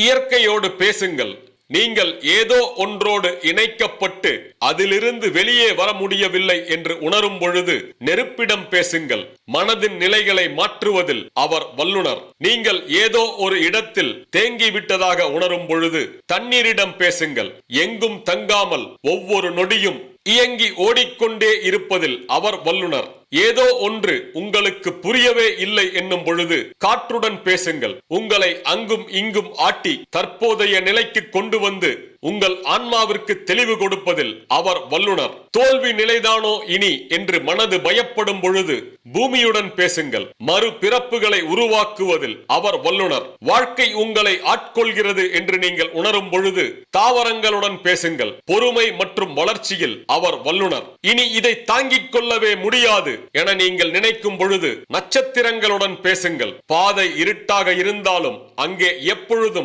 இயற்கையோடு பேசுங்கள். நீங்கள் ஏதோ ஒன்றோடு இணைக்கப்பட்டு அதிலிருந்து வெளியே வர முடியவில்லை என்று உணரும் பொழுது நெருப்பிடம் பேசுங்கள். மனதின் நிலைகளை மாற்றுவதில் அவர் வல்லுனர். நீங்கள் ஏதோ ஒரு இடத்தில் தேங்கிவிட்டதாக உணரும் பொழுது தண்ணீரிடம் பேசுங்கள். எங்கும் தங்காமல் ஒவ்வொரு நொடியும் இயங்கி ஓடிக்கொண்டே இருப்பதில் அவர் வல்லுனர். ஏதோ ஒன்று உங்களுக்கு புரியவே இல்லை என்னும் பொழுது காற்றுடன் பேசுங்கள். உங்களை அங்கும் இங்கும் ஆட்டி தற்போதைய நிலைக்கு கொண்டு வந்து உங்கள் ஆன்மாவிற்கு தெளிவு கொடுப்பதில் அவர் வல்லுனர். தோல்வி நிலைதானோ இனி என்று மனது பயப்படும் பொழுது பூமியுடன் பேசுங்கள். மறு பிறப்புகளை உருவாக்குவதில் அவர் வல்லுனர். வாழ்க்கை உங்களை ஆட்கொள்கிறது என்று நீங்கள் உணரும் பொழுது தாவரங்களுடன் பேசுங்கள். பொறுமை மற்றும் வளர்ச்சியில் அவர் வல்லுனர். இனி இதை தாங்கிக் கொள்ளவே முடியாது என நீங்கள் நினைக்கும் பொழுது நட்சத்திரங்களுடன் பேசுங்கள். பாதை இருட்டாக இருந்தாலும் அங்கே எப்பொழுதும்